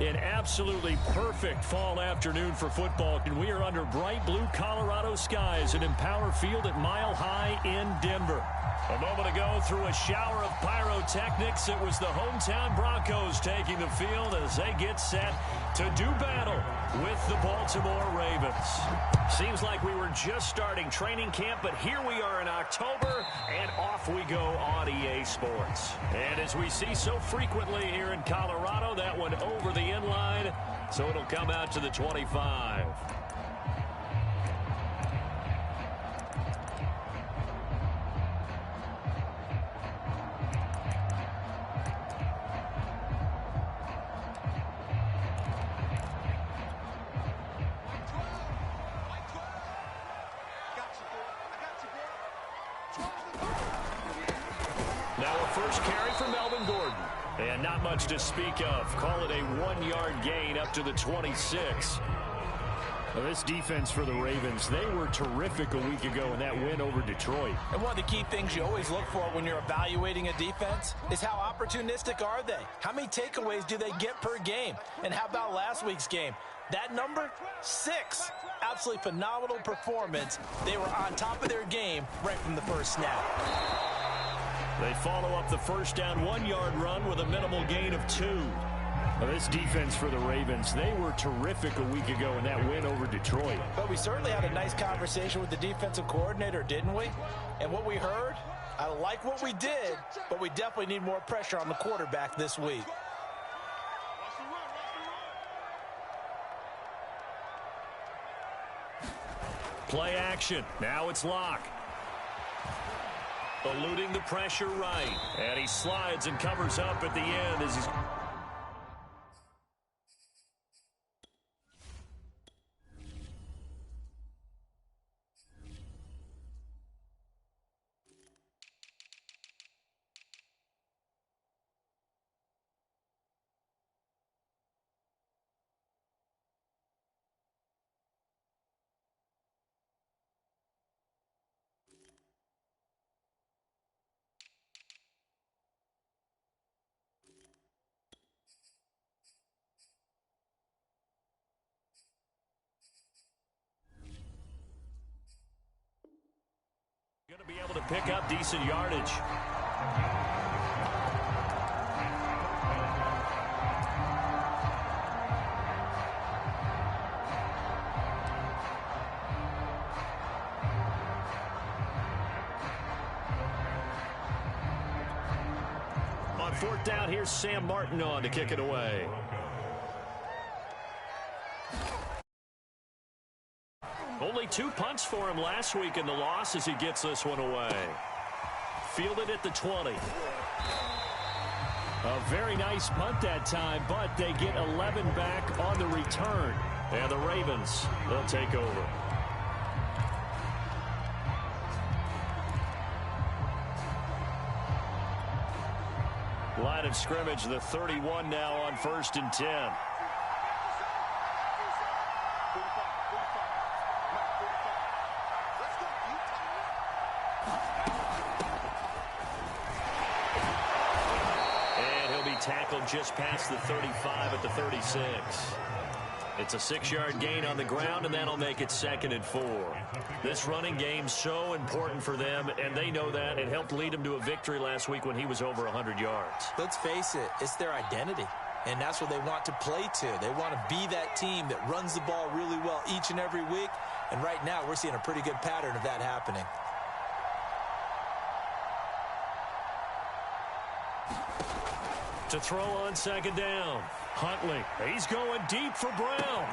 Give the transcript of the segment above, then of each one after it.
An absolutely perfect fall afternoon for football, and we are under bright blue Colorado skies at Empower Field at Mile High in Denver. A moment ago, through a shower of pyrotechnics, it was the hometown Broncos taking the field as they get set to do battle with the Baltimore Ravens. Seems like we were just starting training camp, but here we are in October, and off we go on EA Sports. And as we see so frequently here in Colorado, that one over the end line, so it'll come out to the 25. Now a first carry for Melvin Gordon. And not much to speak of. Call it a 1-yard gain up to the 26. Well, this defense for the Ravens, they were terrific a week ago in that win over Detroit. And one of the key things you always look for when you're evaluating a defense is how opportunistic are they? How many takeaways do they get per game? And how about last week's game? That number, 6. Absolutely phenomenal performance. They were on top of their game right from the first snap. They follow up the first down 1-yard run with a minimal gain of 2. Well, this defense for the Ravens, they were terrific a week ago in that win over Detroit. But we certainly had a nice conversation with the defensive coordinator, didn't we? And what we heard, I like what we did, but we definitely need more pressure on the quarterback this week. Play action. Now it's Locke. Eluding the pressure right. And he slides and covers up at the end as he's... Going to be able to pick up decent yardage. On fourth down, here's Sam Martin on to kick it away. Only 2 punts for him last week in the loss as he gets this one away. Fielded at the 20. A very nice punt that time, but they get 11 back on the return. And the Ravens, they'll take over. Line of scrimmage, the 31 now on 1st and 10. Tackled just past the 35 at the 36. It's a 6-yard gain on the ground, and that'll make it 2nd and 4. This running game's so important for them, and they know that. It helped lead them to a victory last week when he was over 100 yards. Let's face it, it's their identity, and that's what they want to play to. They want to be that team that runs the ball really well each and every week, and right now we're seeing a pretty good pattern of that happening. To throw on 2nd down. Huntley, he's going deep for Brown.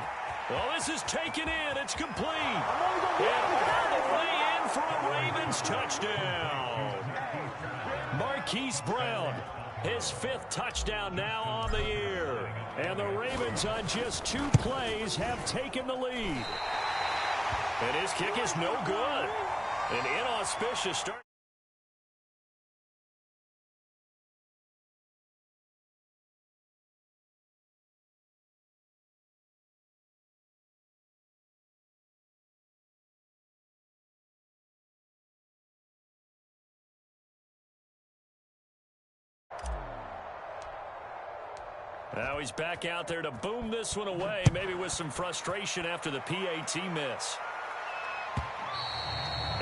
Well, this is taken in. It's complete. And all the way in for a Ravens touchdown. Marquise Brown, his 5th touchdown now on the year. And the Ravens on just 2 plays have taken the lead. And his kick is no good. An inauspicious start. Now he's back out there to boom this one away, maybe with some frustration after the PAT miss.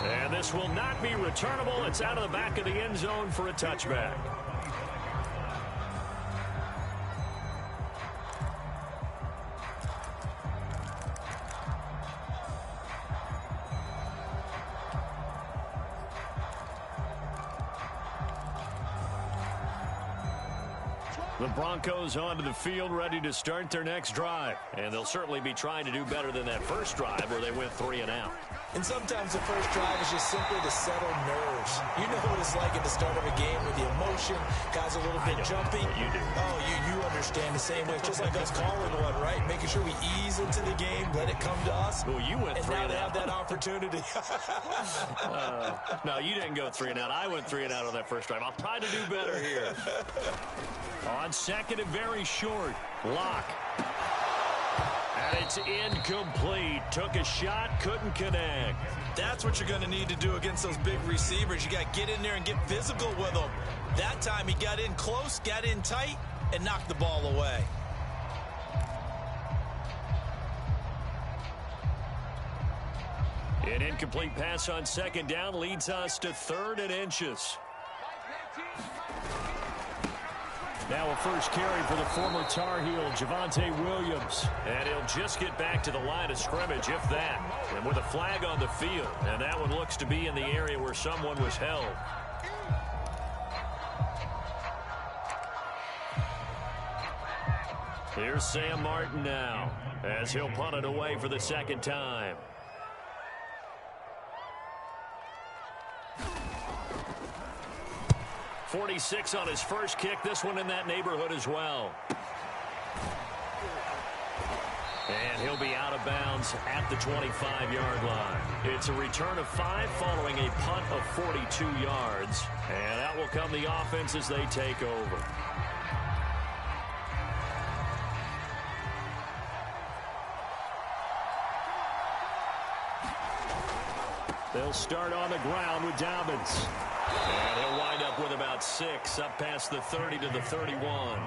And this will not be returnable. It's out of the back of the end zone for a touchback. The Broncos onto the field, ready to start their next drive. And they'll certainly be trying to do better than that first drive where they went 3 and out. And sometimes the first drive is just simply to settle nerves. You know what it's like at the start of a game with the emotion. Guys a little bit jumpy. You do. Oh, you understand the same way. It's just like us calling one, right? Making sure we ease into the game, let it come to us. Well, you went 3 and out. And now they have that opportunity. No, you didn't go 3 and out. I went 3 and out on that first drive. I'll try to do better here. On second and very short. Lock. And it's incomplete. Took a shot, couldn't connect. That's what you're going to need to do against those big receivers. You got to get in there and get physical with them. That time he got in close, got in tight, and knocked the ball away. An incomplete pass on second down leads us to 3rd and inches. Now a first carry for the former Tar Heel, Javonte Williams. And he'll just get back to the line of scrimmage, if that. And with a flag on the field. And that one looks to be in the area where someone was held. Here's Sam Martin now, as he'll punt it away for the second time. .46 on his first kick. This one in that neighborhood as well. And he'll be out of bounds at the 25-yard line. It's a return of 5 following a punt of 42 yards. And out will come the offense as they take over. They'll start on the ground with Dobbins. And he'll wind up with about 6, up past the 30 to the 31.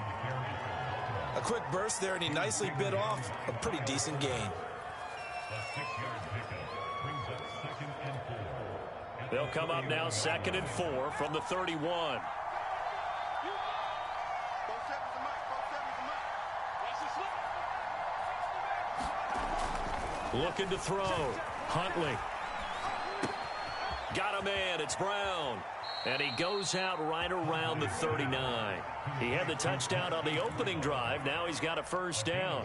A quick burst there, and he nicely bit off a pretty decent gain. They'll come up now 2nd and 4 from the 31. Looking to throw. Huntley. Got a man. It's Brown. And he goes out right around the 39. He had the touchdown on the opening drive. Now he's got a first down.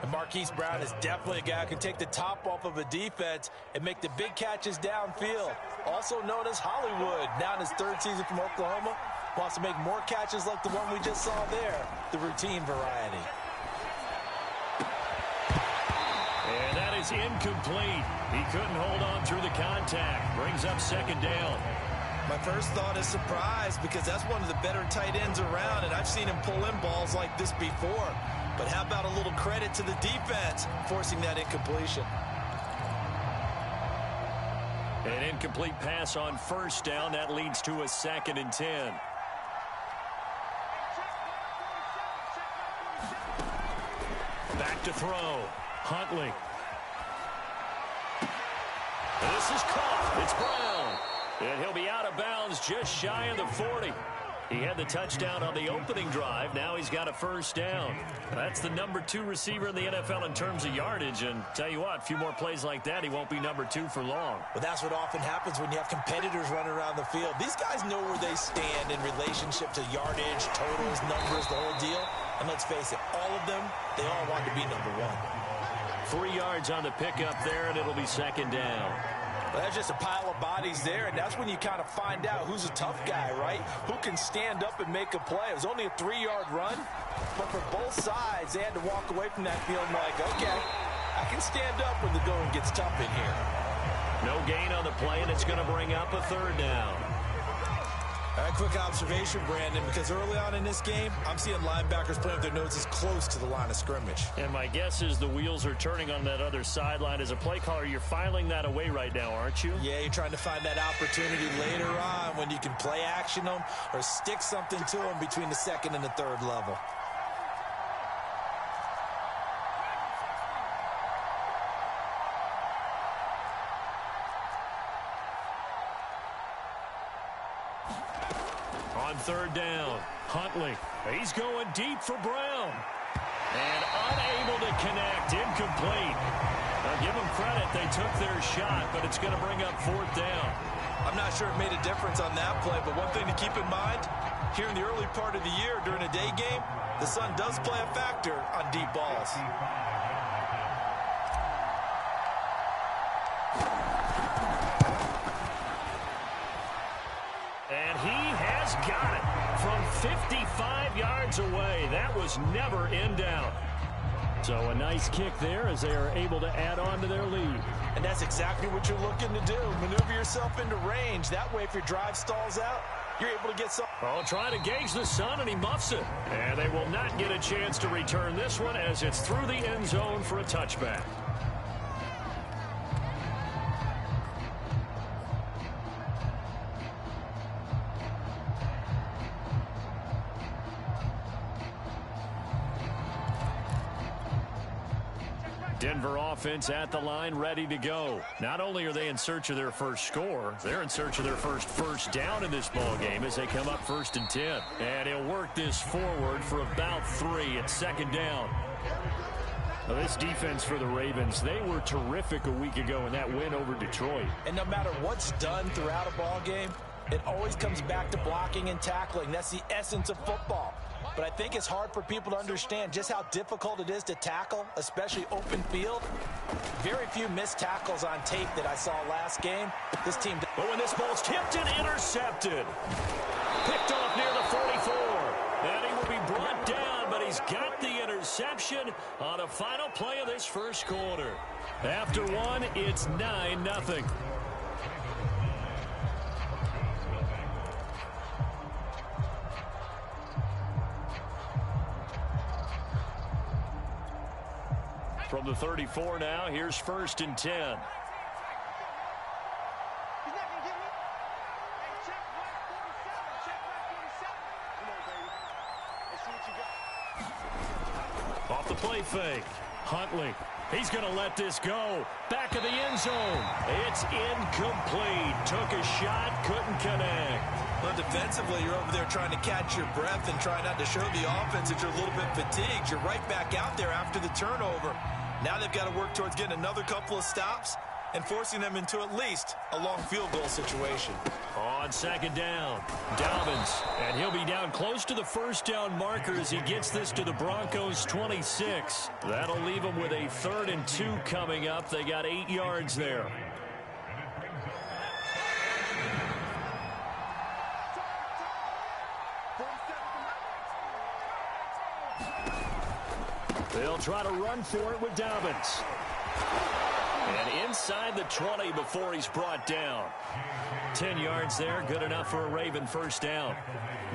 And Marquise Brown is definitely a guy who can take the top off of a defense and make the big catches downfield. Also known as Hollywood. Now in his 3rd season from Oklahoma. Wants to make more catches like the one we just saw there. The routine variety. And that is incomplete. He couldn't hold on through the contact. Brings up 2nd down. My first thought is surprise, because that's one of the better tight ends around, and I've seen him pull in balls like this before. But how about a little credit to the defense forcing that incompletion? An incomplete pass on first down. That leads to a 2nd and 10. Back to throw. Huntley. This is caught. It's Brown. And he'll be out of bounds just shy of the 40. He had the touchdown on the opening drive. Now he's got a first down. That's the number 2 receiver in the NFL in terms of yardage. And tell you what, a few more plays like that, he won't be number 2 for long. But that's what often happens when you have competitors running around the field. These guys know where they stand in relationship to yardage, totals, numbers, the whole deal. And let's face it, all of them, they all want to be number 1. 3 yards on the pickup there, and it'll be 2nd down. Well, that's just a pile of bodies there, and that's when you kind of find out who's a tough guy, right? Who can stand up and make a play. It was only a 3-yard run, but for both sides, they had to walk away from that feeling like, okay, I can stand up when the going gets tough in here. No gain on the play, and it's going to bring up a 3rd down. All right, quick observation, Brandon, because early on in this game, I'm seeing linebackers playing with their noses close to the line of scrimmage. And my guess is the wheels are turning on that other sideline. As a play caller, you're filing that away right now, aren't you? Yeah, you're trying to find that opportunity later on when you can play action them or stick something to them between the 2nd and the 3rd level. third down. Huntley, he's going deep for Brown. And unable to connect, incomplete. Now give them credit, they took their shot, but it's going to bring up fourth down. I'm not sure it made a difference on that play, but one thing to keep in mind, here in the early part of the year during a day game, the sun does play a factor on deep balls. And he has got it from 55 yards away. That was never in doubt. So a nice kick there as they are able to add on to their lead. And that's exactly what you're looking to do. Maneuver yourself into range. That way, if your drive stalls out, you're able to get some. Oh, trying to gauge the sun, and he muffs it. And they will not get a chance to return this one as it's through the end zone for a touchback. Denver offense at the line, ready to go. Not only are they in search of their first score, they're in search of their first down in this ball game as they come up 1st and 10. And he'll work this forward for about 3 at 2nd down. Now, this defense for the Ravens, they were terrific a week ago in that win over Detroit. And no matter what's done throughout a ball game, it always comes back to blocking and tackling. That's the essence of football. But I think it's hard for people to understand just how difficult it is to tackle, especially open field. Very few missed tackles on tape that I saw last game. This team. But when this ball's tipped and intercepted, picked off near the 44. And he will be brought down, but he's got the interception on the final play of this first quarter. After one, it's 9-0. From the 34 now, here's 1st and 10. Off the play fake. Huntley. He's going to let this go. Back of the end zone. It's incomplete. Took a shot, couldn't connect. Well, defensively, you're over there trying to catch your breath and try not to show the offense that you're a little bit fatigued. You're right back out there after the turnover. Now they've got to work towards getting another couple of stops and forcing them into at least a long field goal situation. On 2nd down, Dobbins, and he'll be down close to the first down marker as he gets this to the Broncos 26. That'll leave them with a 3rd and 2 coming up. They got 8 yards there. They'll try to run for it with Dobbins. And inside the 20 before he's brought down. 10 yards there, good enough for a Raven first down.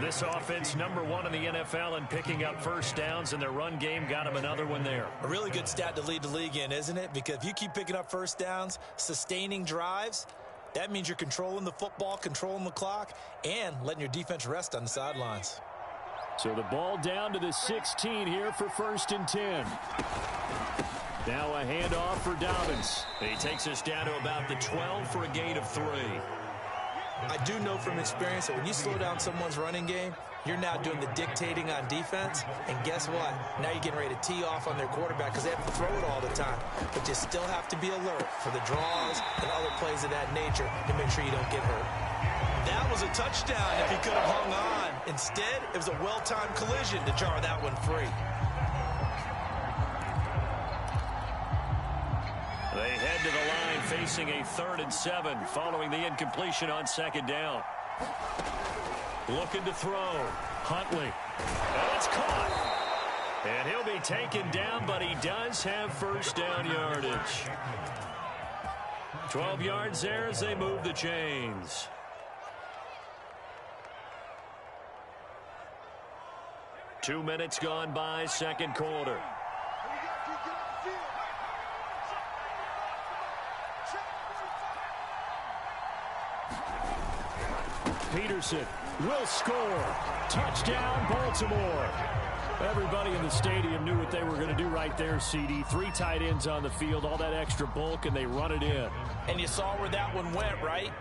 This offense, #1 in the NFL in picking up first downs, and their run game got him another one there. A really good stat to lead the league in, isn't it? Because if you keep picking up first downs, sustaining drives, that means you're controlling the football, controlling the clock, and letting your defense rest on the sidelines. So the ball down to the 16 here for 1st and 10. Now a handoff for Dobbins. He takes us down to about the 12 for a gain of 3. I do know from experience that when you slow down someone's running game, you're now doing the dictating on defense. And guess what? Now you're getting ready to tee off on their quarterback because they have to throw it all the time. But you still have to be alert for the draws and other plays of that nature to make sure you don't get hurt. That was a touchdown if he could have hung on. Instead, it was a well-timed collision to jar that one free. They head to the line facing a 3rd and 7 following the incompletion on 2nd down. Looking to throw. Huntley. And it's caught. And he'll be taken down, but he does have first down yardage. 12 yards there as they move the chains. Two minutes gone by, second quarter. Peterson will score. Touchdown, Baltimore. Everybody in the stadium knew what they were going to do right there, CD. 3 tight ends on the field, all that extra bulk, and they run it in. And you saw where that one went, right?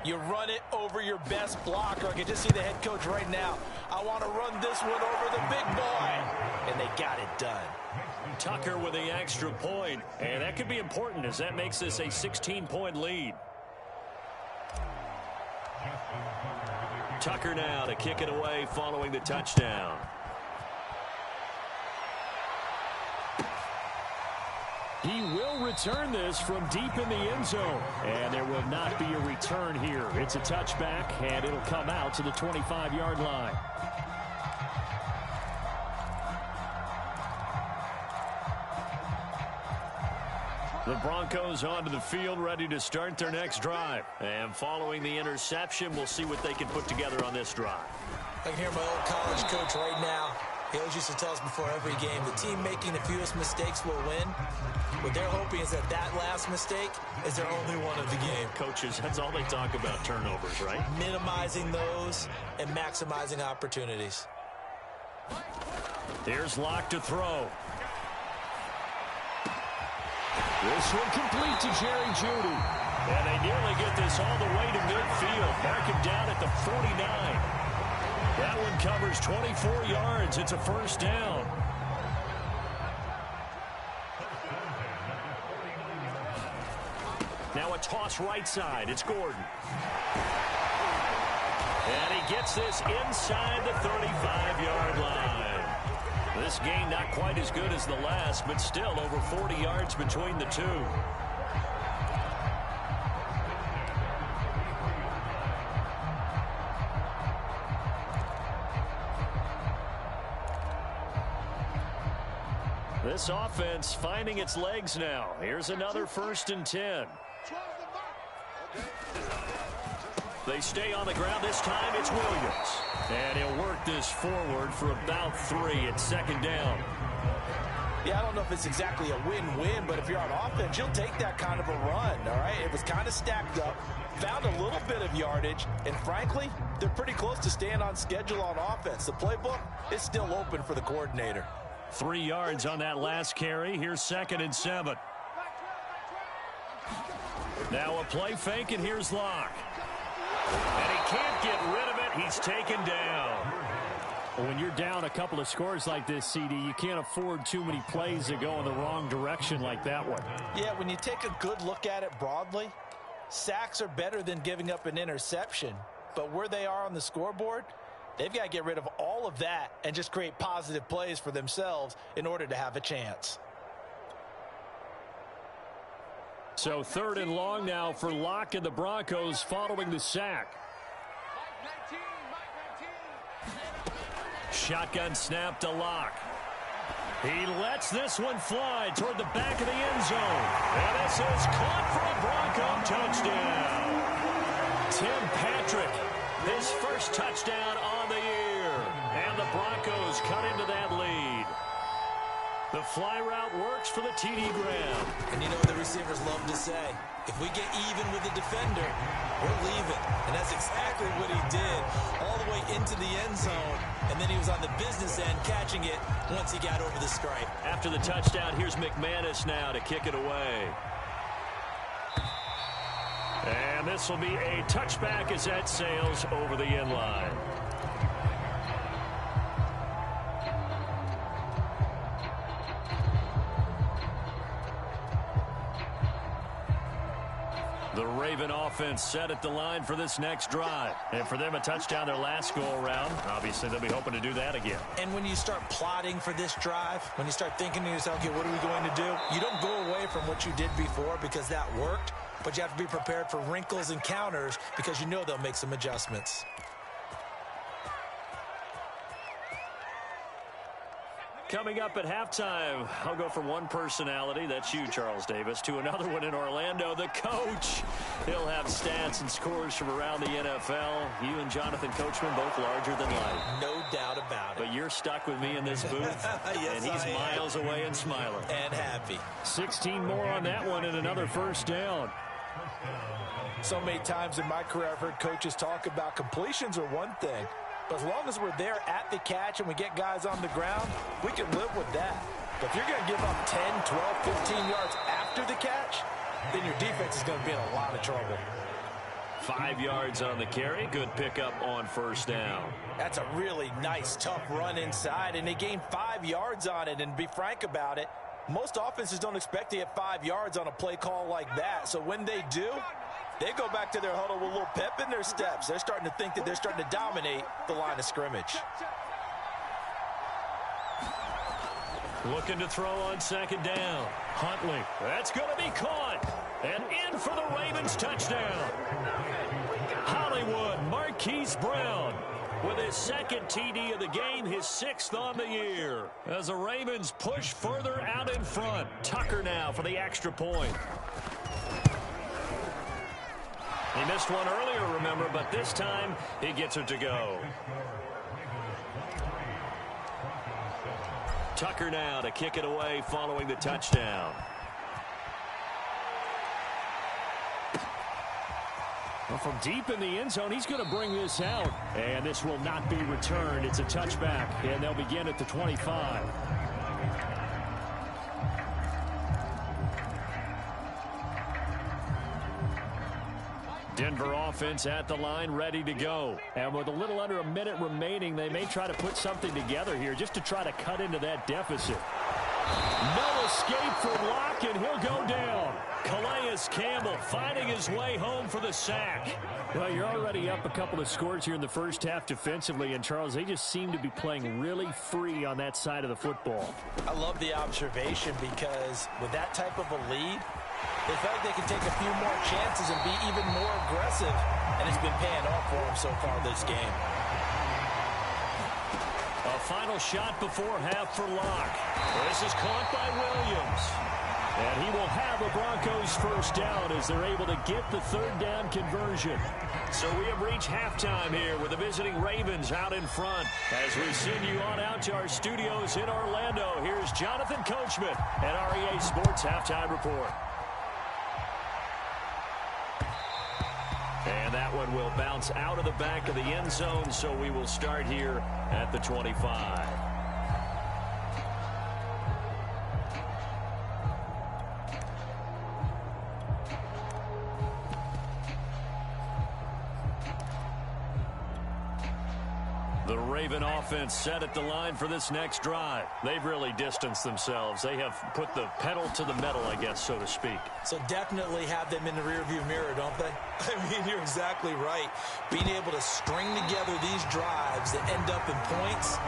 You run it over your best blocker. I can just see the head coach right now. I want to run this one over the big boy. And they got it done. Tucker with the extra point. And that could be important as that makes this a 16-point lead. Tucker now to kick it away following the touchdown. He will return this from deep in the end zone. And there will not be a return here. It's a touchback, and it'll come out to the 25-yard line. The Broncos onto the field, ready to start their next drive. And following the interception, we'll see what they can put together on this drive. I can hear my old college coach right now. He always used to tell us before every game, the team making the fewest mistakes will win. What they're hoping is that that last mistake is their only one of the game. Coaches, that's all they talk about, turnovers, right? Minimizing those and maximizing opportunities. Here's Locke to throw. This one complete to Jerry Jeudy. And they nearly get this all the way to midfield. Mark him down at the 49. That one covers 24 yards. It's a first down. Now a toss right side. It's Gordon. And he gets this inside the 35-yard line. This game not quite as good as the last, but still over 40 yards between the two. This offense finding its legs now. Here's another 1st and 10. They stay on the ground. This time it's Williams. And he'll work this forward for about 3 at 2nd down. Yeah, I don't know if it's exactly a win-win, but if you're on offense, you'll take that kind of a run, all right? It was kind of stacked up, found a little bit of yardage, and frankly, they're pretty close to staying on schedule on offense. The playbook is still open for the coordinator. 3 yards on that last carry. Here's 2nd and 7. Now a play fake, and here's Locke. And he can't get rid of it. He's taken down. Well, when you're down a couple of scores like this, CD, you can't afford too many plays that go in the wrong direction like that one. Yeah, when you take a good look at it broadly, sacks are better than giving up an interception. But where they are on the scoreboard, they've got to get rid of all of that and just create positive plays for themselves in order to have a chance. So 3rd and long now for Locke and the Broncos following the sack. Shotgun snap to Locke. He lets this one fly toward the back of the end zone. And this is caught for a Bronco touchdown. Tim Patrick, his first touchdown on the year. And the Broncos cut into that lead. The fly route works for the TD Graham. And you know what the receivers love to say? If we get even with the defender, we're leaving. And that's exactly what he did all the way into the end zone. And then he was on the business end catching it once he got over the stripe. After the touchdown, here's McManus now to kick it away. And this will be a touchback as that sails over the end line. The Raven offense set at the line for this next drive. And for them, a touchdown their last go-around. Obviously, they'll be hoping to do that again. And when you start plotting for this drive, when you start thinking to yourself, okay, what are we going to do? You don't go away from what you did before because that worked, but you have to be prepared for wrinkles and counters because you know they'll make some adjustments. Coming up at halftime, I'll go from one personality, that's you, Charles Davis, to another one in Orlando, the coach. He'll have stats and scores from around the NFL. You and Jonathan Coachman, both larger than life. No doubt about it. But you're stuck with me in this booth, yes, and he's miles away and smiling. And happy. 16 more on that one and another first down. So many times in my career, I've heard coaches talk about completions are one thing. But as long as we're there at the catch and we get guys on the ground, we can live with that. But if you're going to give up 10, 12, 15 yards after the catch, then your defense is going to be in a lot of trouble. 5 yards on the carry. Good pickup on first down. That's a really nice, tough run inside, and they gained 5 yards on it. And to be frank about it, most offenses don't expect to get 5 yards on a play call like that. So when they do, they go back to their huddle with a little pep in their steps. They're starting to think that they're starting to dominate the line of scrimmage. Looking to throw on second down. Huntley. That's going to be caught. And in for the Ravens touchdown. Hollywood Marquise Brown with his second TD of the game, his 6th on the year. As the Ravens push further out in front. Tucker now for the extra point. He missed one earlier, remember, but this time he gets it to go. Tucker now to kick it away following the touchdown. Well, from deep in the end zone, he's going to bring this out. And this will not be returned. It's a touchback, and they'll begin at the 25. Denver offense at the line, ready to go. And with a little under a minute remaining, they may try to put something together here just to try to cut into that deficit. No escape from Locke, and he'll go down. Calais Campbell finding his way home for the sack. Well, you're already up a couple of scores here in the first half defensively, and Charles, they just seem to be playing really free on that side of the football. I love the observation because with that type of a lead, they feel like they can take a few more chances and be even more aggressive, and it's been paying off for them so far this game. A final shot before half for Locke. This is caught by Williams. And he will have a Broncos first down as they're able to get the third down conversion. So we have reached halftime here with the visiting Ravens out in front. As we send you on out to our studios in Orlando, here's Jonathan Coachman at REA Sports Halftime Report. And that one will bounce out of the back of the end zone, so we will start here at the 25. The Raven offense set at the line for this next drive. They've really distanced themselves. They have put the pedal to the metal, I guess, so to speak. So definitely have them in the rearview mirror, don't they? I mean, you're exactly right. Being able to string together these drives that end up in points,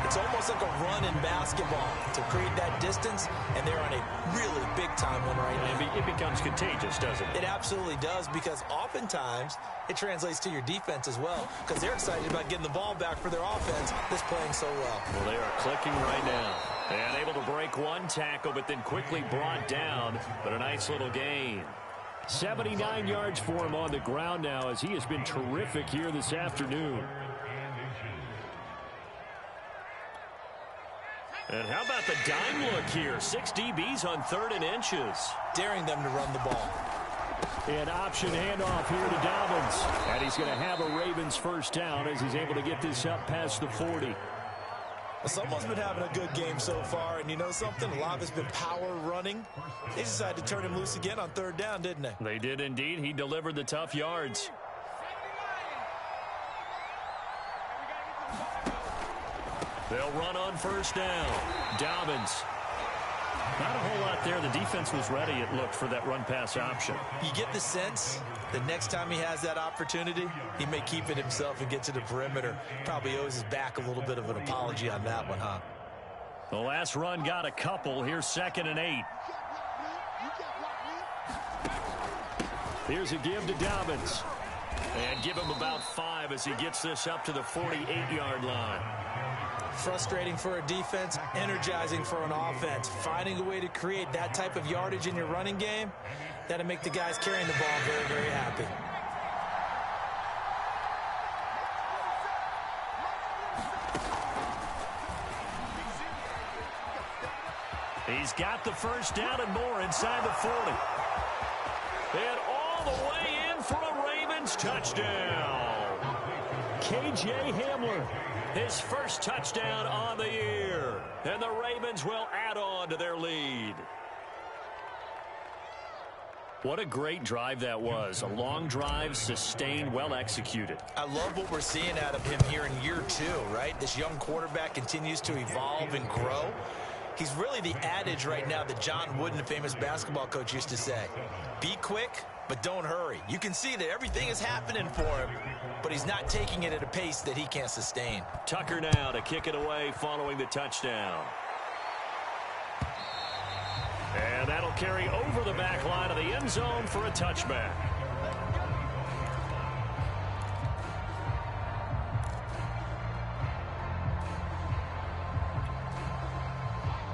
it's almost like a run in basketball to create that distance, and they're on a really big-time one right now. It becomes contagious, doesn't it? It absolutely does, because oftentimes it translates to your defense as well, because they're excited about getting the ball back for their offense that's playing so well. Well, they are clicking right now. And able to break one tackle, but then quickly brought down. But a nice little gain. 79 yards for him on the ground now, as he has been terrific here this afternoon. And how about the dime look here? 6 DBs on 3rd and inches. Daring them to run the ball. An option handoff here to Dobbins. And he's going to have a Ravens first down as he's able to get this up past the 40. Well, someone's been having a good game so far, and you know something? A lot of it's been power running. They decided to turn him loose again on 3rd down, didn't they? They did indeed. He delivered the tough yards. They'll run on first down. Dobbins. Not a whole lot there. The defense was ready, it looked, for that run-pass option. You get the sense that next time he has that opportunity, he may keep it himself and get to the perimeter. Probably owes his back a little bit of an apology on that one, huh? The last run got a couple. Here's 2nd and 8. Here's a give to Dobbins. And give him about 5 as he gets this up to the 48-yard line. Frustrating for a defense, energizing for an offense. Finding a way to create that type of yardage in your running game, that'll make the guys carrying the ball very, very happy. He's got the first down and more inside the 40. And all the way in for a Ravens touchdown. KJ Hamler. His first touchdown on the year. And the Ravens will add on to their lead. What a great drive that was. A long drive, sustained, well executed. I love what we're seeing out of him here in year 2, right? This young quarterback continues to evolve and grow. He's really the adage right now that John Wooden, a famous basketball coach, used to say. Be quick, but don't hurry. You can see that everything is happening for him, but he's not taking it at a pace that he can't sustain. Tucker now to kick it away following the touchdown. And that'll carry over the back line of the end zone for a touchback.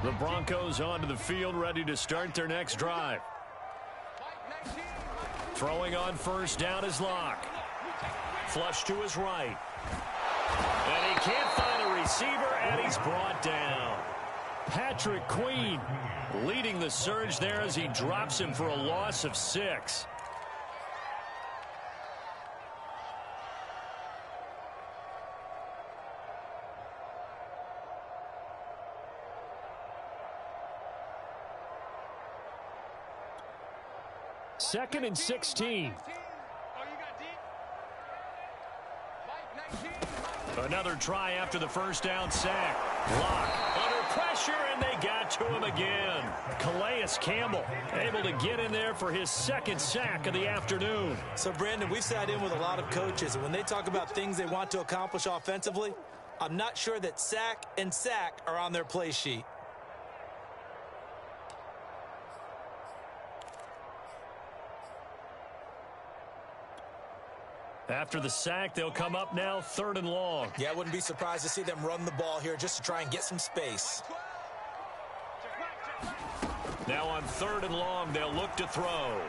The Broncos onto the field, ready to start their next drive. Throwing on first down is Locke. Flush to his right. And he can't find a receiver, and he's brought down. Patrick Queen leading the surge there as he drops him for a loss of 6. Second and 16. Another try after the first down sack. Locke under pressure, and they got to him again. Calais Campbell able to get in there for his second sack of the afternoon. So, Brandon, we've sat in with a lot of coaches, and when they talk about things they want to accomplish offensively, I'm not sure that sack and sack are on their play sheet. After the sack, they'll come up now 3rd and long. Yeah, I wouldn't be surprised to see them run the ball here just to try and get some space. Now on 3rd and long, they'll look to throw.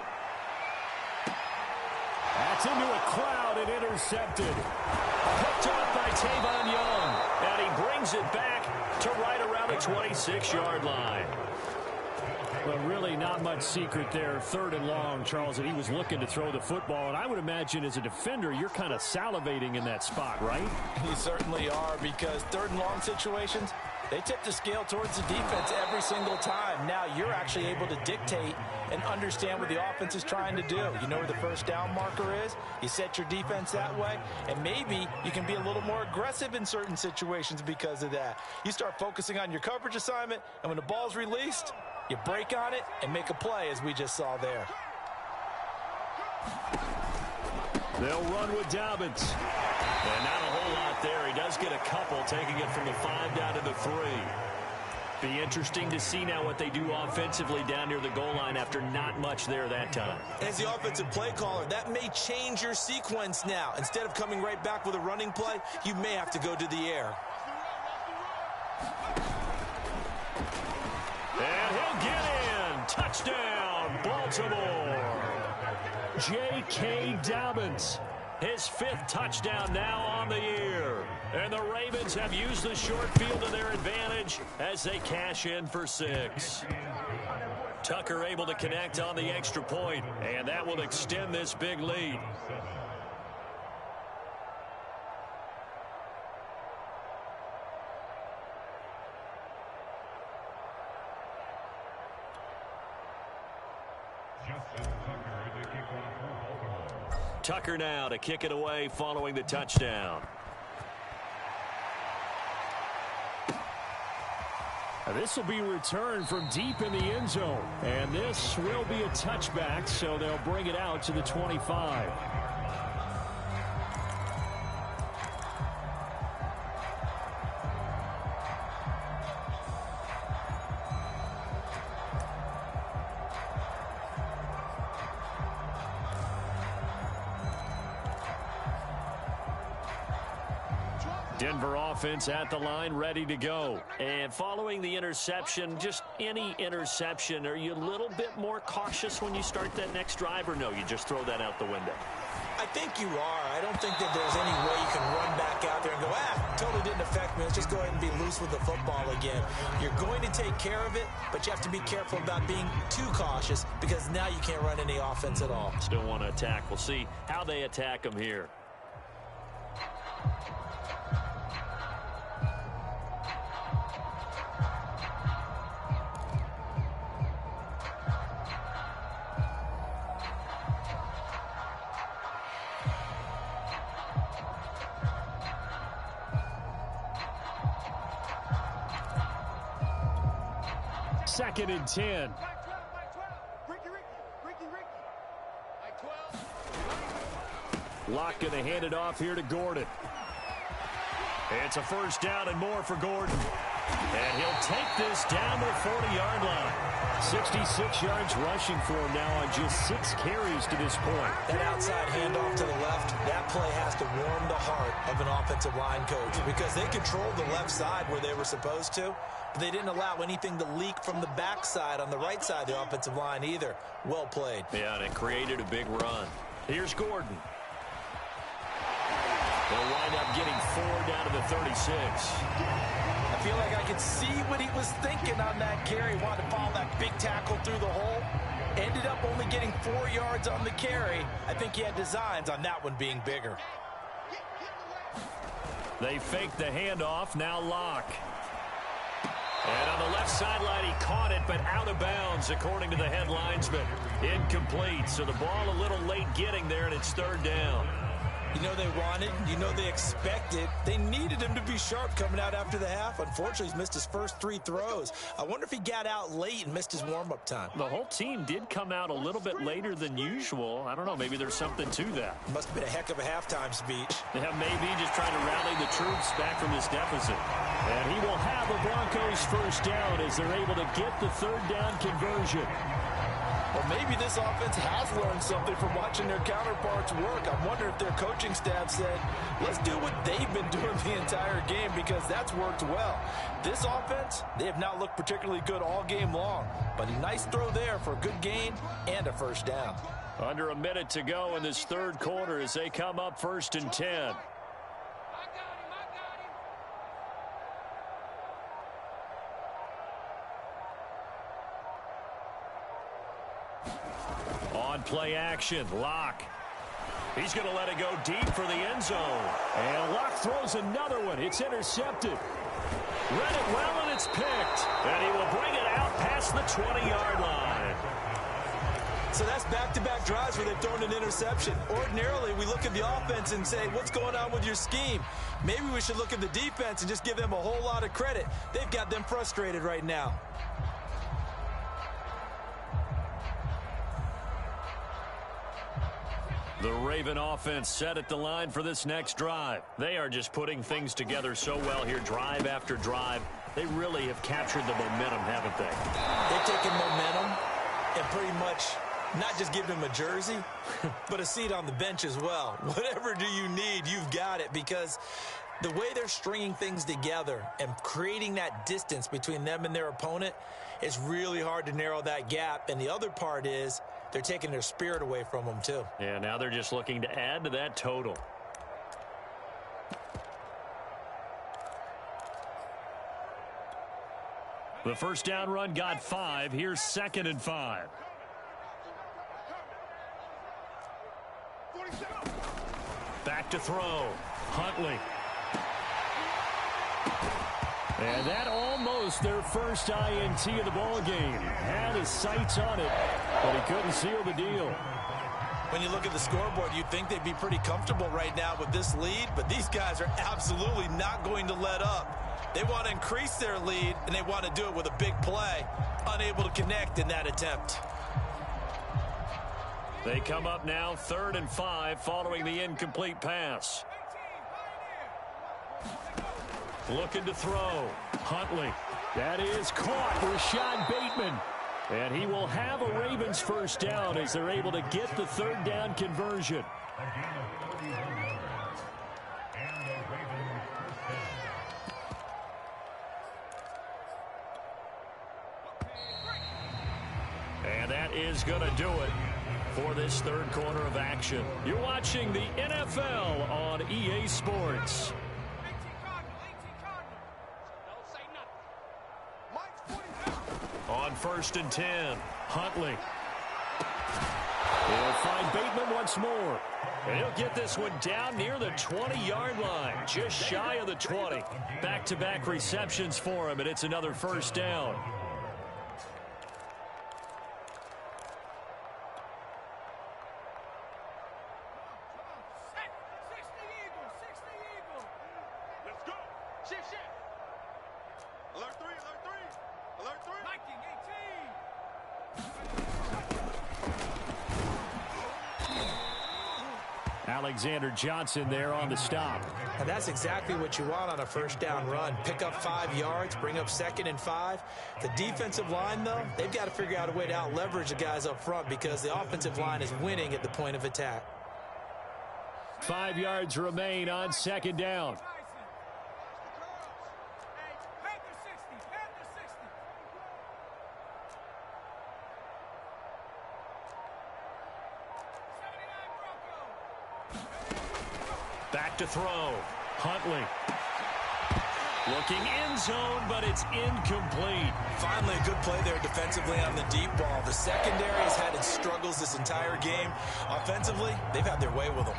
That's into a crowd and intercepted. Picked off by Tavon Young. And he brings it back to right around the 26-yard line. Well, really not much secret there. 3rd and long, Charles, that he was looking to throw the football. And I would imagine as a defender, you're kind of salivating in that spot, right? You certainly are, because 3rd and long situations, they tip the scale towards the defense every single time. Now you're actually able to dictate and understand what the offense is trying to do. You know where the first down marker is. You set your defense that way, and maybe you can be a little more aggressive in certain situations because of that. You start focusing on your coverage assignment, and when the ball's released, you break on it and make a play, as we just saw there. They'll run with Dobbins. And not a whole lot there. He does get a couple, taking it from the 5 down to the 3. Be interesting to see now what they do offensively down near the goal line after not much there that time. As the offensive play caller, that may change your sequence now. Instead of coming right back with a running play, you may have to go to the air. And he'll get in. Touchdown, Baltimore. J.K. Dobbins, his 5th touchdown now on the year. And the Ravens have used the short field to their advantage as they cash in for 6. Tucker able to connect on the extra point, and that will extend this big lead. Tucker now to kick it away following the touchdown. This will be returned from deep in the end zone. And this will be a touchback, so they'll bring it out to the 25. Denver offense at the line, ready to go. And following the interception, just any interception, are you a little bit more cautious when you start that next drive, or no, you just throw that out the window? I think you are. I don't think that there's any way you can run back out there and go, totally didn't affect me. Let's just go ahead and be loose with the football again. You're going to take care of it, but you have to be careful about being too cautious, because now you can't run any offense at all. Still want to attack. We'll see how they attack them here. 2nd and 10. Locke going to hand it off here to Gordon. It's a first down and more for Gordon. And he'll take this down to the 40-yard line. 66 yards rushing for him now on just 6 carries to this point. That outside handoff to the left, that play has to warm the heart of an offensive line coach because they controlled the left side where they were supposed to, but they didn't allow anything to leak from the backside on the right side of the offensive line either. Well played. Yeah, and it created a big run. Here's Gordon. They'll wind up getting 4 down to the 36. I feel like I could see what he was thinking on that carry. Wanted to follow that big tackle through the hole. Ended up only getting 4 yards on the carry. I think he had designs on that one being bigger. They fake the handoff. Now Locke. And on the left sideline, he caught it, but out of bounds, according to the head linesman. Incomplete, so the ball a little late getting there, and it's 3rd down. You know they wanted, you know they expected. They needed him to be sharp coming out after the half. Unfortunately, he's missed his first 3 throws. I wonder if he got out late and missed his warm-up time. The whole team did come out a little bit later than usual. I don't know, maybe there's something to that. Must have been a heck of a halftime speech. Yeah, maybe just trying to rally the troops back from this deficit. And he will have the Broncos first down as they're able to get the 3rd down conversion. Well, maybe this offense has learned something from watching their counterparts work. I wonder if their coaching staff said, let's do what they've been doing the entire game because that's worked well. This offense, they have not looked particularly good all game long, but a nice throw there for a good gain and a first down. Under a minute to go in this 3rd quarter as they come up 1st and 10. On play action, Locke. He's going to let it go deep for the end zone. And Locke throws another one. It's intercepted. Read it well, and it's picked. And he will bring it out past the 20-yard line. So that's back-to-back drives where they've thrown an interception. Ordinarily, we look at the offense and say, what's going on with your scheme? Maybe we should look at the defense and just give them a whole lot of credit. They've got them frustrated right now. The Raven offense set at the line for this next drive. They are just putting things together so well here, drive after drive. They really have captured the momentum, haven't they? They've taken momentum and pretty much not just given him a jersey, but a seat on the bench as well. Whatever do you need, you've got it, because the way they're stringing things together and creating that distance between them and their opponent, it's really hard to narrow that gap. And the other part is they're taking their spirit away from them, too. Yeah, now they're just looking to add to that total. The first down run got 5. Here's 2nd and 5. Back to throw. Huntley. And that almost their first INT of the ball game. Had his sights on it, but he couldn't seal the deal. When you look at the scoreboard, you'd think they'd be pretty comfortable right now with this lead, but these guys are absolutely not going to let up. They want to increase their lead, and they want to do it with a big play. Unable to connect in that attempt. They come up now 3rd and 5 following the incomplete pass. Looking to throw. Huntley. That is caught. Rashad Bateman. And he will have a Ravens first down as they're able to get the 3rd down conversion. And that is going to do it for this 3rd quarter of action. You're watching the NFL on EA Sports. On 1st and 10, Huntley. He'll find Bateman once more. And he'll get this one down near the 20-yard line, just shy of the 20. Back-to-back receptions for him, and it's another first down. Alert 3. Alert 3. Viking 18. Alexander Johnson there on the stop. And that's exactly what you want on a first down run. Pick up 5 yards, bring up 2nd and 5. The defensive line, though, they've got to figure out a way to out-leverage the guys up front because the offensive line is winning at the point of attack. 5 yards remain on 2nd down. Back to throw. Huntley. Looking end zone, but it's incomplete. Finally, a good play there defensively on the deep ball. The secondary has had its struggles this entire game. Offensively, they've had their way with them.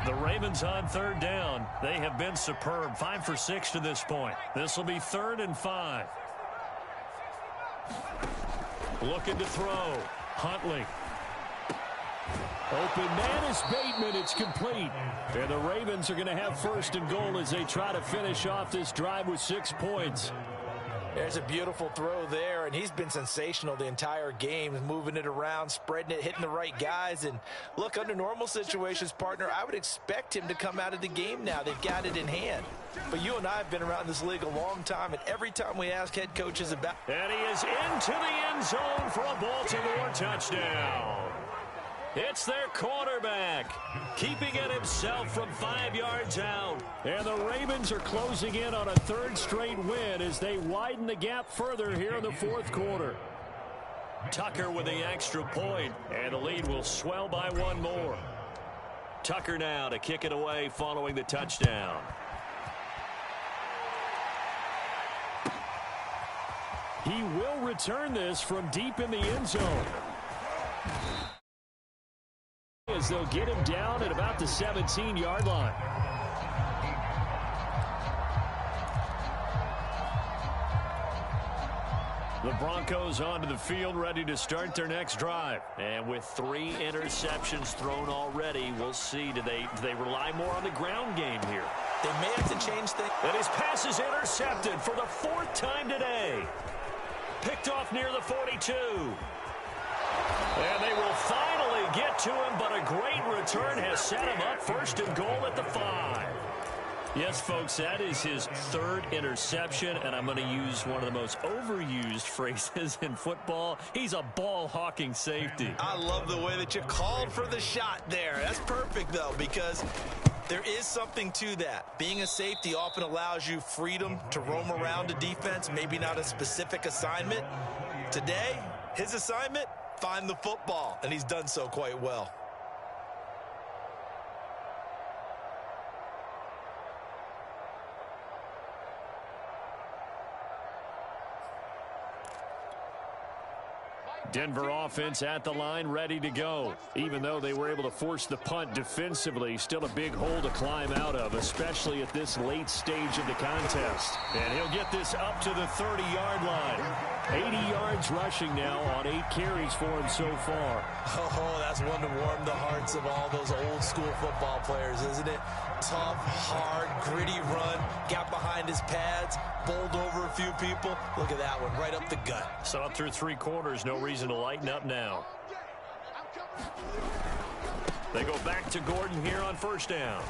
The Ravens on 3rd down. They have been superb. 5 for 6 to this point. This will be 3rd and 5. Looking to throw. Huntley. Open man is Bateman. It's complete. And the Ravens are going to have 1st and goal as they try to finish off this drive with 6 points. There's a beautiful throw there, and he's been sensational the entire game, moving it around, spreading it, hitting the right guys. And look, under normal situations, partner, I would expect him to come out of the game now. They've got it in hand. But you and I have been around this league a long time, and every time we ask head coaches about... And he is into the end zone for a Baltimore touchdown. It's their quarterback, keeping it himself from 5 yards out. And the Ravens are closing in on a 3rd straight win as they widen the gap further here in the 4th quarter. Tucker with the extra point, and the lead will swell by 1 more. Tucker now to kick it away following the touchdown. He will return this from deep in the end zone, as they'll get him down at about the 17-yard line. The Broncos onto the field, ready to start their next drive. And with 3 interceptions thrown already, we'll see. Do they rely more on the ground game here? They may have to change things. And his pass is intercepted for the 4th time today. Picked off near the 42. And they will finally get to him, but a great return has set him up 1st and goal at the 5. Yes, folks, that is his 3rd interception, and I'm going to use one of the most overused phrases in football. He's a ball-hawking safety. I love the way that you called for the shot there. That's perfect, though, because there is something to that. Being a safety often allows you freedom to roam around a defense, maybe not a specific assignment. Today, his assignment, find the football, and he's done so quite well. Denver offense at the line, ready to go. Even though they were able to force the punt defensively, still a big hole to climb out of, especially at this late stage of the contest. And he'll get this up to the 30-yard line. 80 yards rushing now on 8 carries for him so far. Oh, that's one to warm the hearts of all those old-school football players, isn't it? Tough, hard, gritty run, got behind his pads, bowled over a few people. Look at that one, right up the gut. So up through 3 quarters, no reason to lighten up now. They go back to Gordon here on 1st down.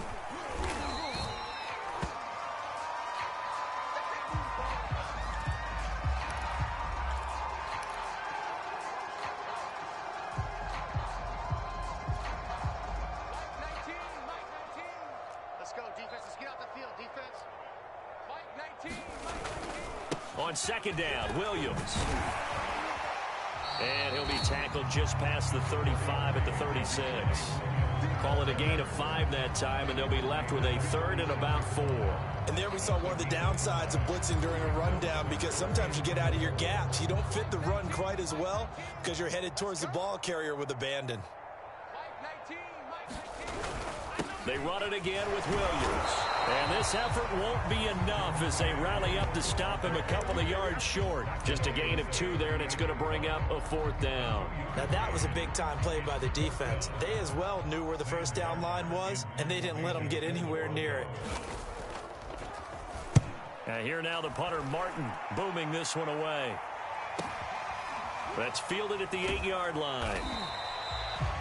On 2nd down, Williams. And he'll be tackled just past the 35 at the 36. Call it a gain of 5 that time, and they'll be left with a 3rd and about 4. And there we saw one of the downsides of blitzing during a rundown, because sometimes you get out of your gaps. You don't fit the run quite as well because you're headed towards the ball carrier with abandon. They run it again with Williams. And this effort won't be enough as they rally up to stop him a couple of yards short. Just a gain of 2 there, and it's going to bring up a 4th down. Now that was a big-time play by the defense. They as well knew where the 1st down line was, and they didn't let them get anywhere near it. And here now the punter, Martin, booming this one away. That's fielded at the 8-yard line.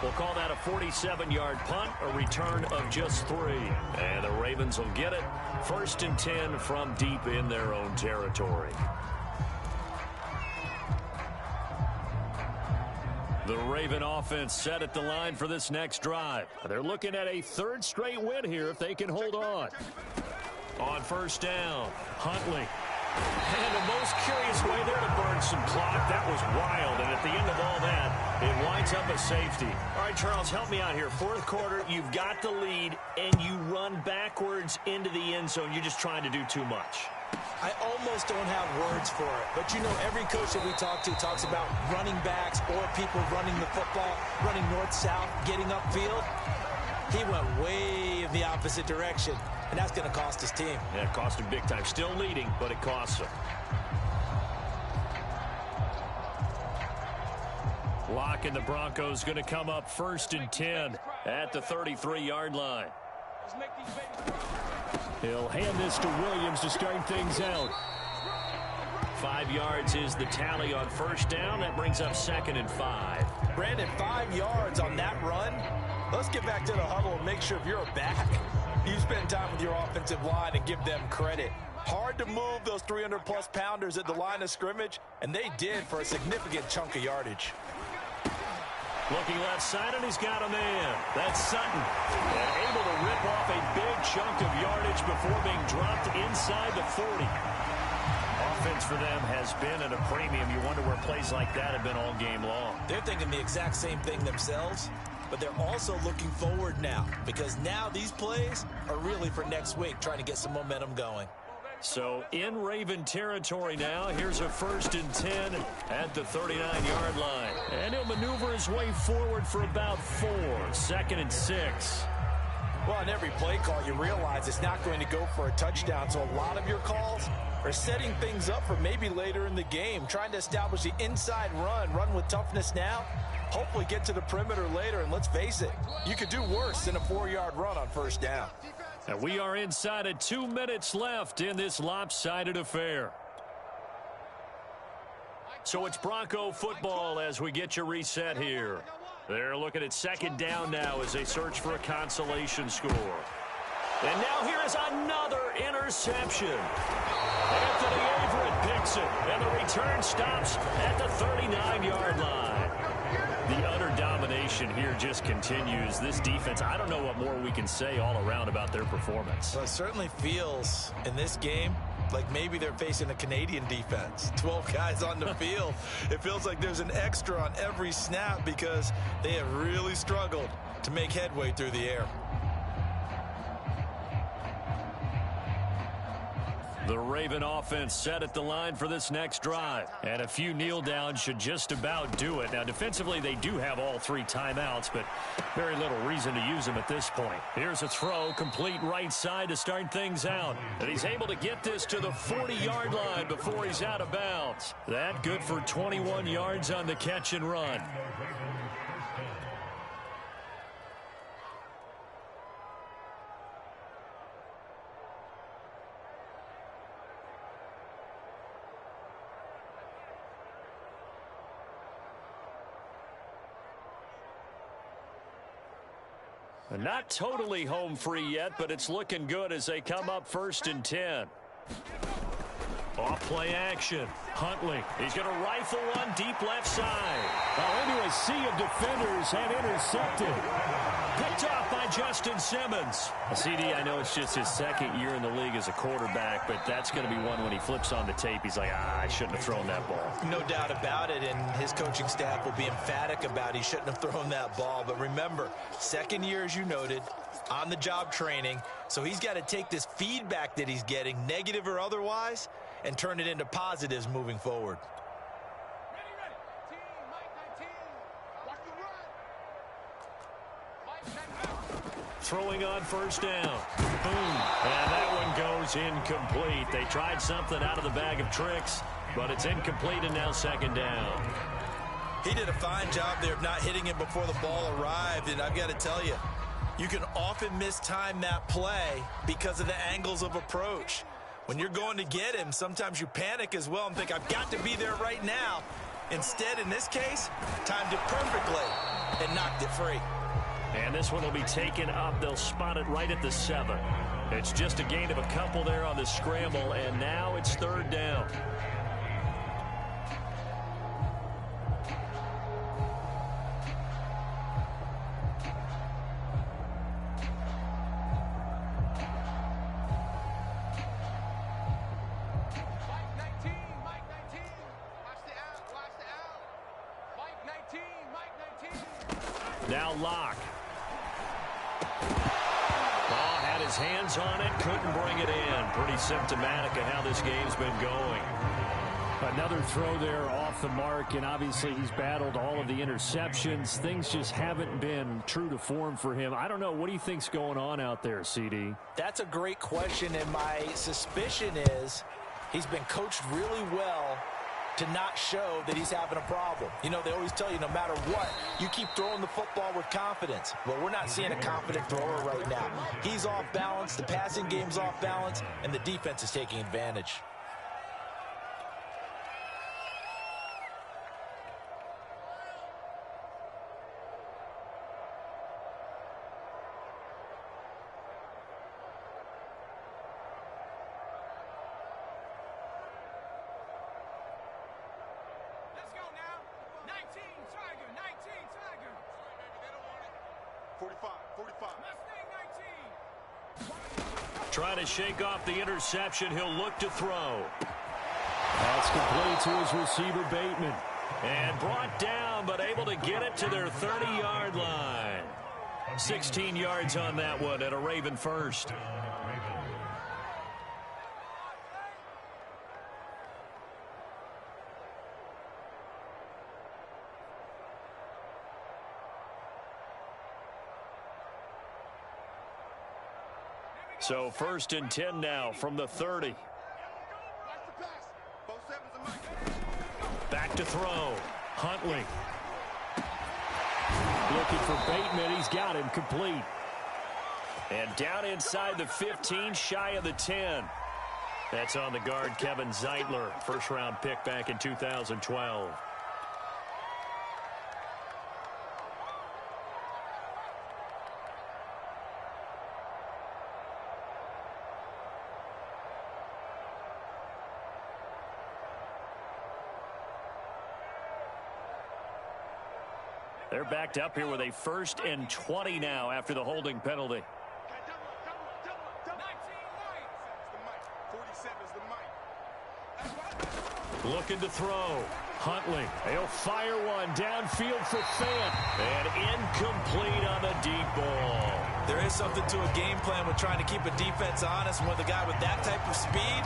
We'll call that a 47-yard punt, a return of just 3. And the Ravens will get it. 1st and 10 from deep in their own territory. The Raven offense set at the line for this next drive. They're looking at a 3rd straight win here if they can hold on. On 1st down, Huntley. And the most curious way there to burn some clock. That was wild. And at the end of all that, it winds up a safety. All right, Charles, help me out here. 4th quarter, you've got the lead, and you run backwards into the end zone. You're just trying to do too much. I almost don't have words for it. But, you know, every coach that we talk to talks about running backs or people running the football, running north-south, getting upfield. He went way in the opposite direction, and that's going to cost his team. Yeah, it cost him big time. Still leading, but it costs him. Locke and the Broncos going to come up 1st and 10 at the 33-yard line. He'll hand this to Williams to start things out. 5 yards is the tally on 1st down. That brings up 2nd and 5. Brandon, 5 yards on that run. Let's get back to the huddle and make sure if you're a back, you spend time with your offensive line and give them credit. Hard to move those 300-plus pounders at the line of scrimmage, and they did for a significant chunk of yardage. Looking left side, and he's got a man. That's Sutton. And able to rip off a big chunk of yardage before being dropped inside the 40. Offense for them has been at a premium. You wonder where plays like that have been all game long. They're thinking the exact same thing themselves, but they're also looking forward now because now these plays are really for next week, trying to get some momentum going. So in Raven territory now, here's a 1st and 10 at the 39-yard line. And he'll maneuver his way forward for about 4. 2nd and 6. Well, on every play call, you realize it's not going to go for a touchdown, so a lot of your calls are setting things up for maybe later in the game, trying to establish the inside run with toughness now, hopefully get to the perimeter later, and let's face it, you could do worse than a 4-yard run on 1st down. And we are inside of 2 minutes left in this lopsided affair. So it's Bronco football as we get you reset here. They're looking at 2nd down now as they search for a consolation score. And now here is another interception. Anthony Averett picks it, and the return stops at the 39-yard line. The utter domination here just continues. This defense, I don't know what more we can say all around about their performance. Well, it certainly feels in this game like maybe they're facing a Canadian defense. 12 guys on the field. It feels like there's an extra on every snap because they have really struggled to make headway through the air. The Raven offense set at the line for this next drive. And a few kneel downs should just about do it. Now, defensively, they do have all 3 timeouts, but very little reason to use them at this point. Here's a throw, complete right side to start things out. And he's able to get this to the 40-yard line before he's out of bounds. That good for 21 yards on the catch and run. Not totally home free yet, but it's looking good as they come up 1st and 10. Off play action. Huntley. He's going to rifle one deep left side. Into a sea of defenders and intercepted. Picked off by Justin Simmons. CD, I know it's just his 2nd year in the league as a quarterback, but that's going to be one when he flips on the tape. He's like, I shouldn't have thrown that ball. No doubt about it, and his coaching staff will be emphatic about he shouldn't have thrown that ball. But remember, 2nd year, as you noted, on-the-job training, so he's got to take this feedback that he's getting, negative or otherwise, and turn it into positives moving forward. Throwing on 1st down. Boom. And that one goes incomplete. They tried something out of the bag of tricks, but it's incomplete and now 2nd down. He did a fine job there of not hitting it before the ball arrived, and I've got to tell you, you can often mistime that play because of the angles of approach. When you're going to get him, sometimes you panic as well and think, I've got to be there right now. Instead, in this case, timed it perfectly. and knocked it free. And this one will be taken up. They'll spot it right at the 7. It's just a gain of a couple there on the scramble, and now it's 3rd down. Now Locke. Ball had his hands on it, couldn't bring it in. Pretty symptomatic of how this game's been going. Another throw there off the mark, and obviously he's battled all of the interceptions. Things just haven't been true to form for him. I don't know. What do you think's going on out there, CD? That's a great question, and my suspicion is he's been coached really well to not show that he's having a problem. You know, they always tell you no matter what, you keep throwing the football with confidence. Well, we're not seeing a confident thrower right now. He's off balance, the passing game's off balance, and the defense is taking advantage. Trying to shake off the interception. He'll look to throw. That's complete to his receiver, Bateman. And brought down, but able to get it to their 30-yard line. 16 yards on that one at a Raven first. So 1st and 10 now from the 30. Back to throw. Huntley. Looking for Bateman. He's got him complete. And down inside the 15, shy of the 10. That's on the guard, Kevin Zeitler. First-round pick back in 2012. They're backed up here with a 1st and 20 now after the holding penalty. Looking to throw. Huntley. He'll fire one downfield for Fant. And incomplete on the deep ball. There is something to a game plan with trying to keep a defense honest. With a guy with that type of speed,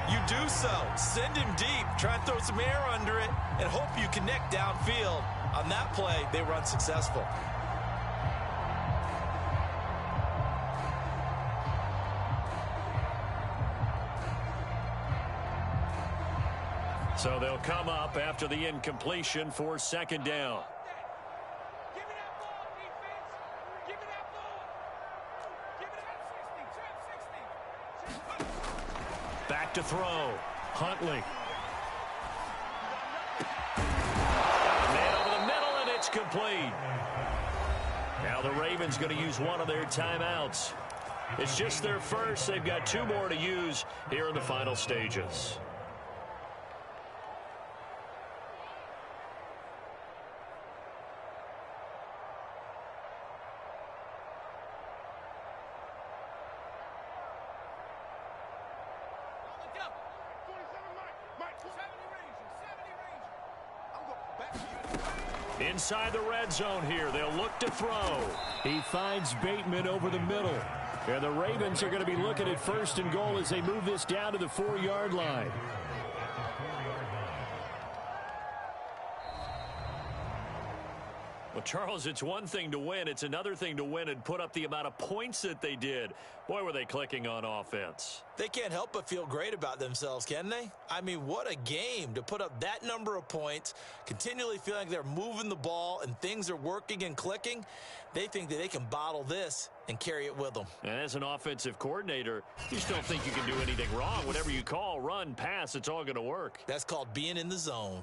you do so. Send him deep. Try and throw some air under it and hope you connect downfield. On that play, they were unsuccessful. So they'll come up after the incompletion for 2nd down. Back to throw. Huntley. Complete. Now the Ravens going to use one of their timeouts. It's just their first. They've got 2 more to use here in the final stages. Inside the red zone here. They'll look to throw. He finds Bateman over the middle. And the Ravens are going to be looking at 1st and goal as they move this down to the 4-yard line. Well, Charles, it's one thing to win. It's another thing to win and put up the amount of points that they did. Boy, were they clicking on offense. They can't help but feel great about themselves, can they? I mean, what a game to put up that number of points, continually feeling like they're moving the ball and things are working and clicking. They think that they can bottle this and carry it with them. And as an offensive coordinator, you just don't think you can do anything wrong. Whatever you call, run, pass, it's all going to work. That's called being in the zone.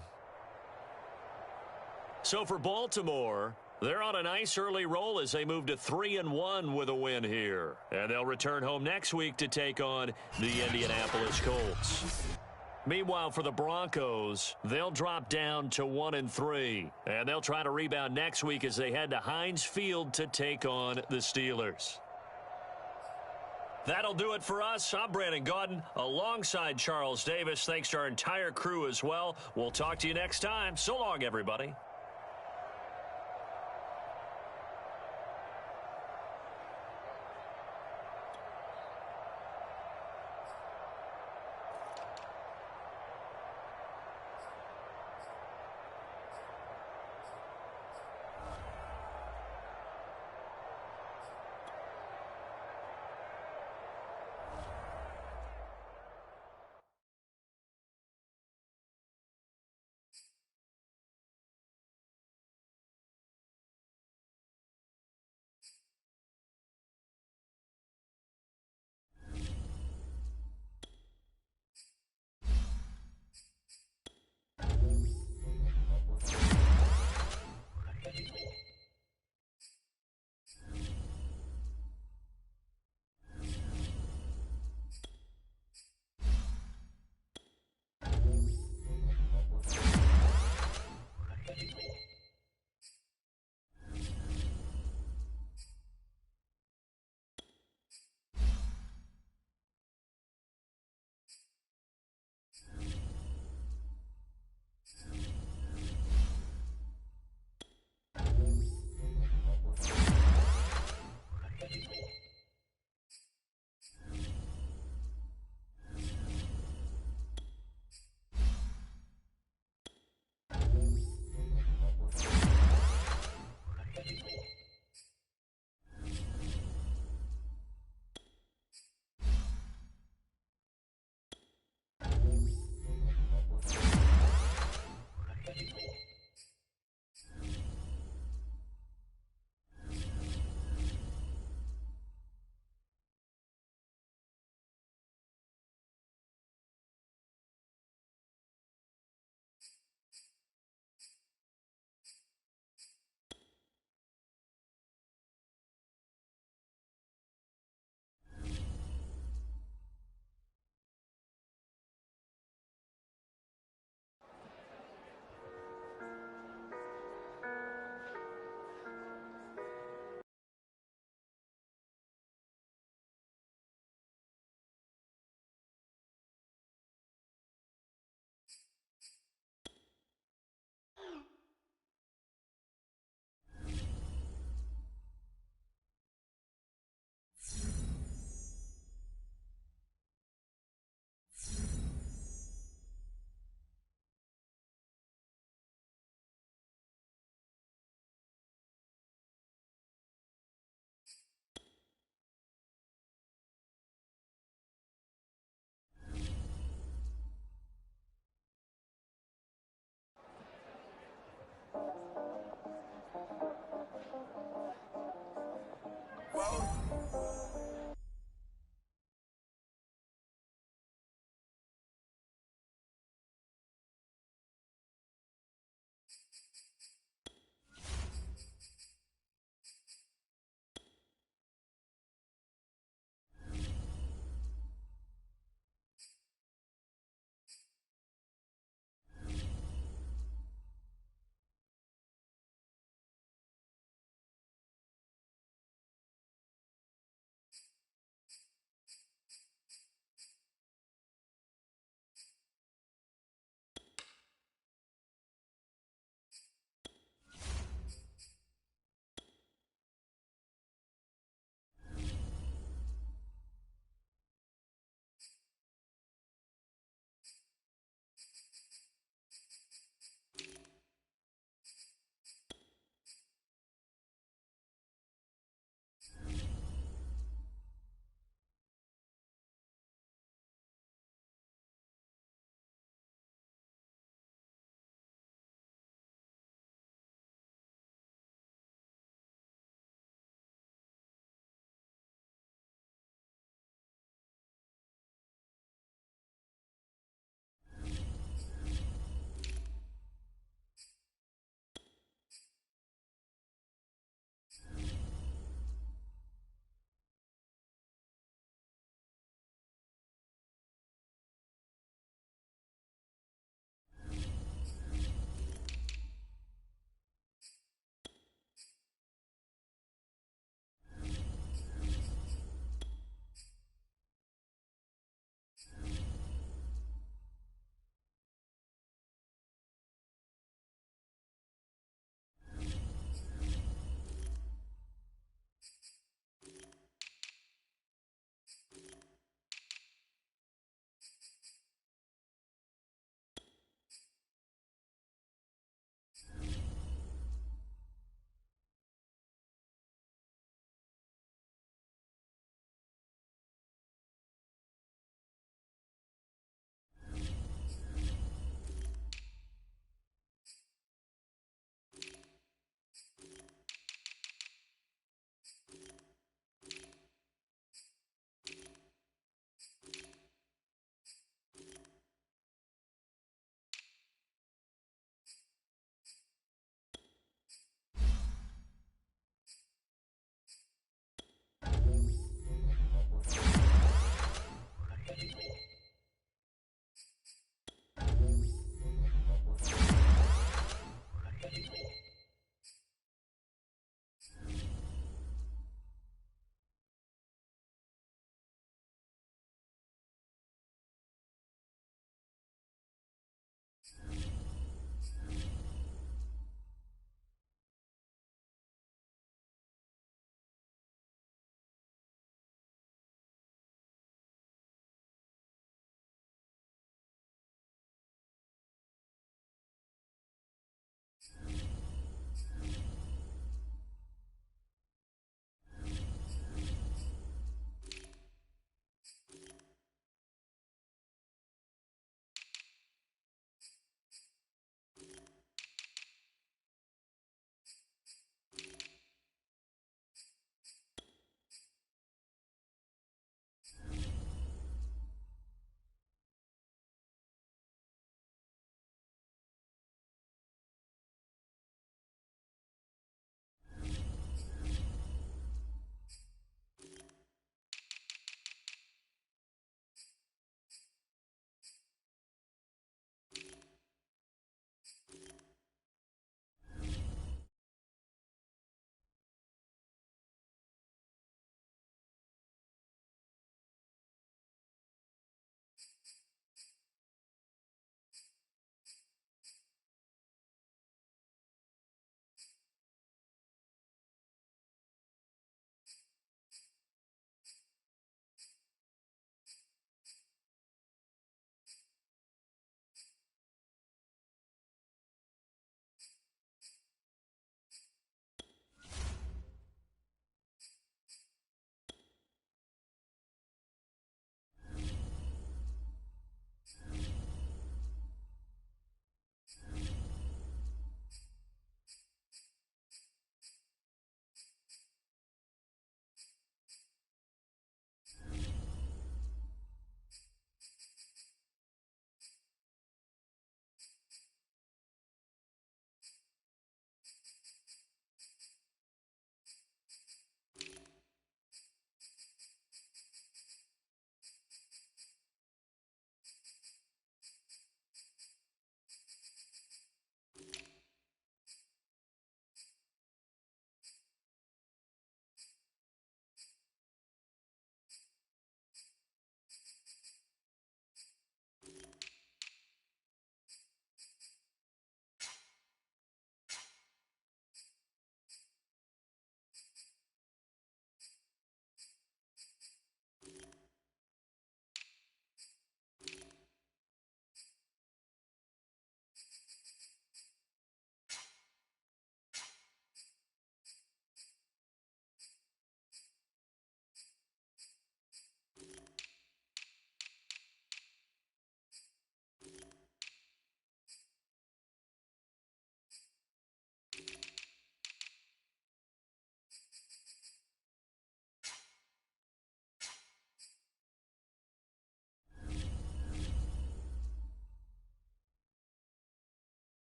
So for Baltimore, They're on a nice early roll as they move to 3-1 with a win here. And they'll return home next week to take on the Indianapolis Colts. Meanwhile, for the Broncos, they'll drop down to 1-3. And they'll try to rebound next week as they head to Heinz Field to take on the Steelers. That'll do it for us. I'm Brandon Gaudin alongside Charles Davis. Thanks to our entire crew as well. We'll talk to you next time. So long, everybody.